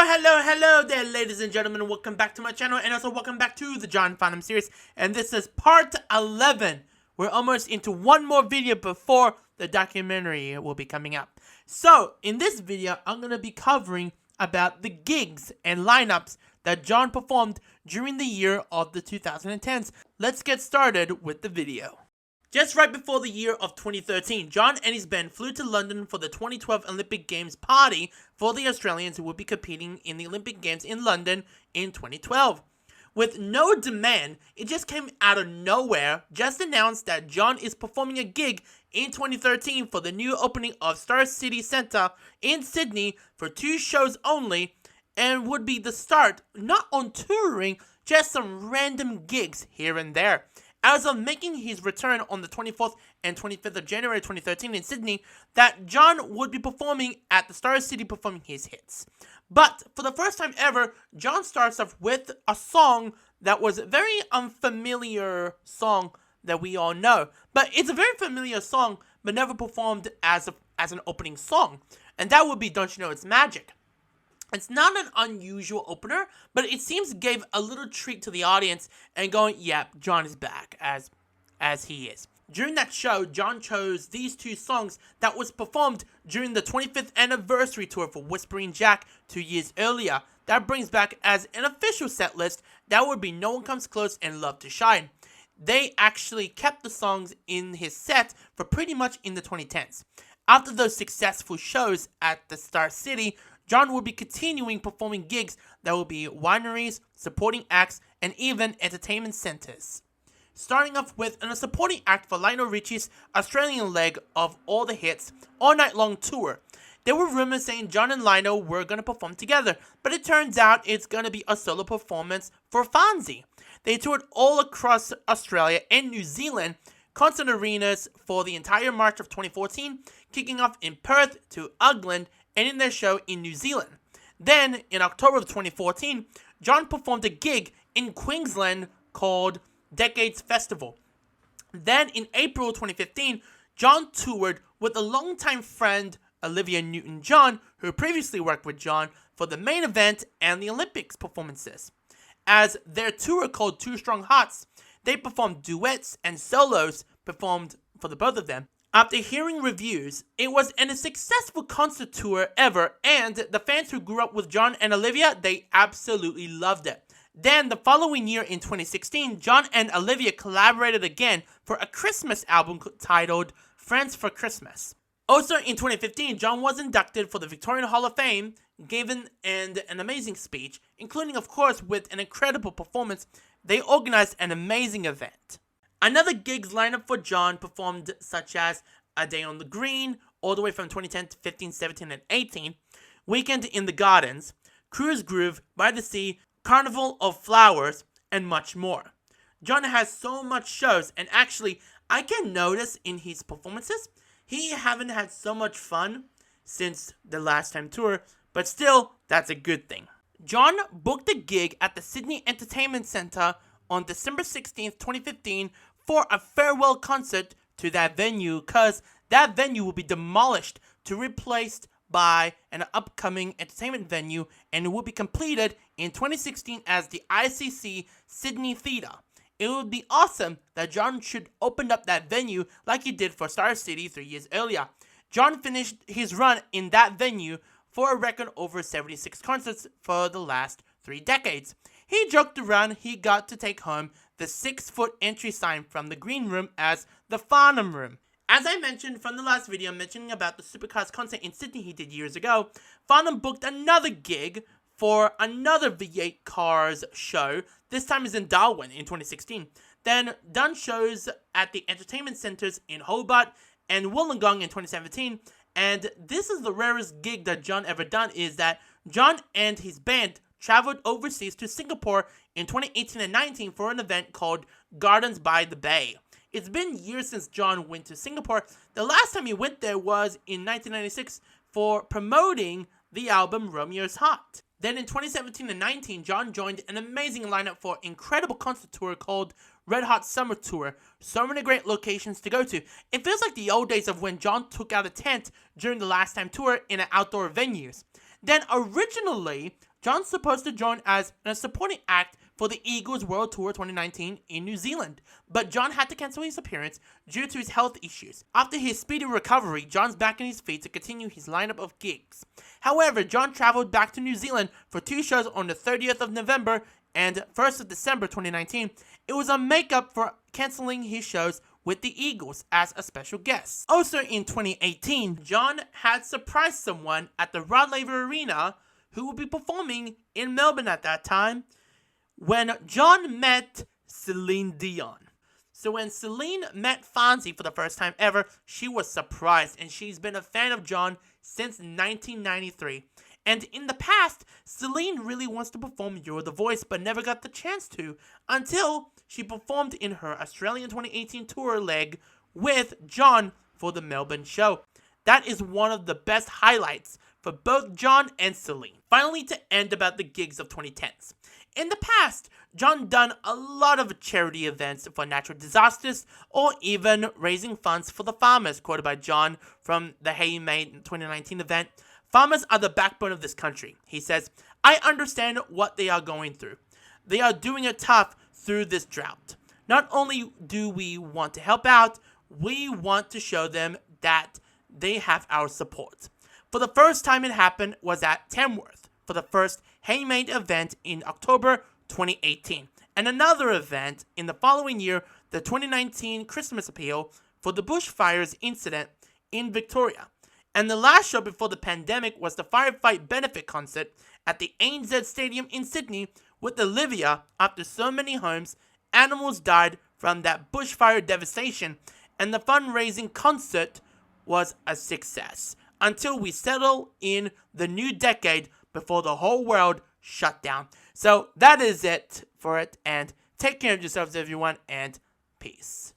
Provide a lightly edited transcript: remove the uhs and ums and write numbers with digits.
Hello there, ladies and gentlemen. Welcome back to my channel, and also welcome back to the John Farnham series. And this is part 11. We're almost into one more video before the documentary will be coming up. So, in this video, I'm going to be covering about the gigs and lineups that John performed during the year of the 2010s. Let's get started with the video. Just right before the year of 2013, John and his band flew to London for the 2012 Olympic Games party for the Australians who would be competing in the Olympic Games in London in 2012. With no demand, it just came out of nowhere, just announced that John is performing a gig in 2013 for the new opening of Star City Centre in Sydney for 2 shows only, and would be the start, not on touring, just some random gigs here and there. As of making his return on the 24th and 25th of January 2013 in Sydney, that John would be performing at the Star City performing his hits. But for the first time ever, John starts off with a song that was a very unfamiliar song that we all know. But it's a very familiar song, but never performed as an opening song. And that would be Don't You Know It's Magic. It's not an unusual opener, but it seems gave a little treat to the audience and going, yep, John is back as he is. During that show, John chose these 2 songs that was performed during the 25th anniversary tour for Whispering Jack 2 years earlier. That brings back as an official set list, that would be No One Comes Close and Love to Shine. They actually kept the songs in his set for pretty much in the 2010s. After those successful shows at the Star City, John will be continuing performing gigs that will be wineries, supporting acts, and even entertainment centers. Starting off with a supporting act for Lionel Richie's Australian leg of All the Hits All Night Long tour. There were rumors saying John and Lionel were going to perform together, but it turns out it's going to be a solo performance for Fonzie. They toured all across Australia and New Zealand, concert arenas for the entire March of 2014, kicking off in Perth to Auckland, ending their show in New Zealand. Then, in October of 2014, John performed a gig in Queensland called Decades Festival. Then, in April 2015, John toured with a longtime friend, Olivia Newton-John, who previously worked with John for the main event and the Olympics performances. As their tour called Two Strong Hearts, they performed duets and solos performed for the both of them. After hearing reviews, it was a successful concert tour ever, and the fans who grew up with John and Olivia, they absolutely loved it. Then, the following year in 2016, John and Olivia collaborated again for a Christmas album titled Friends for Christmas. Also in 2015, John was inducted for the Victorian Hall of Fame, given an amazing speech, including of course with an incredible performance. They organized an amazing event. Another gigs lineup for John performed such as A Day on the Green, all the way from 2010 to 15, 17, and 18, Weekend in the Gardens, Cruise Groove, By the Sea, Carnival of Flowers, and much more. John has so much shows, and actually, I can notice in his performances, he haven't had so much fun since the last time tour, but still, that's a good thing. John booked a gig at the Sydney Entertainment Centre on December 16th, 2015 for a farewell concert to that venue, because that venue will be demolished to replaced by an upcoming entertainment venue, and it will be completed in 2016 as the ICC Sydney Theatre. It would be awesome that John should open up that venue like he did for Star City 3 years earlier. John finished his run in that venue for a record over 76 concerts for the last 3 decades. He joked around he got to take home the 6-foot entry sign from the green room as the Farnham Room. As I mentioned from the last video mentioning about the Supercars concert in Sydney he did years ago, Farnham booked another gig for another V8 Cars show. This time is in Darwin in 2016. Then done shows at the entertainment centers in Hobart and Wollongong in 2017. And this is the rarest gig that John ever done, is that John and his band traveled overseas to Singapore in 2018 and 19 for an event called Gardens by the Bay. It's been years since John went to Singapore. The last time he went there was in 1996 for promoting the album Romeo's Heart. Then in 2017 and 19, John joined an amazing lineup for an incredible concert tour called Red Hot Summer Tour. So many great locations to go to. It feels like the old days of when John took out a tent during the last time tour in outdoor venues. Then originally, John's supposed to join as a supporting act for the Eagles World Tour 2019 in New Zealand, but John had to cancel his appearance due to his health issues. After his speedy recovery, John's back on his feet to continue his lineup of gigs. However, John traveled back to New Zealand for 2 shows on the 30th of November and 1st of December 2019. It was a makeup for canceling his shows with the Eagles as a special guest. Also in 2018, John had surprised someone at the Rod Laver Arena who would be performing in Melbourne at that time when John met Celine Dion. So when Celine met Fonzie for the first time ever, she was surprised, and she's been a fan of John since 1993. And in the past, Celine really wants to perform You're the Voice, but never got the chance to until she performed in her Australian 2018 tour leg with John for the Melbourne show. That is one of the best highlights for both John and Celine. Finally, to end about the gigs of 2010s. In the past, John done a lot of charity events for natural disasters or even raising funds for the farmers, quoted by John from the Hey Mate 2019 event. Farmers are the backbone of this country. He says, I understand what they are going through. They are doing it tough through this drought. Not only do we want to help out, we want to show them that they have our support. For the first time it happened was at Tamworth for the first Hey Mate event in October 2018. And another event in the following year, the 2019 Christmas appeal for the bushfires incident in Victoria. And the last show before the pandemic was the Firefight benefit concert at the ANZ Stadium in Sydney with Olivia after so many homes, animals died from that bushfire devastation, and the fundraising concert was a success until we settle in the new decade before the whole world shut down. So that is it for it, and take care of yourselves everyone, and peace.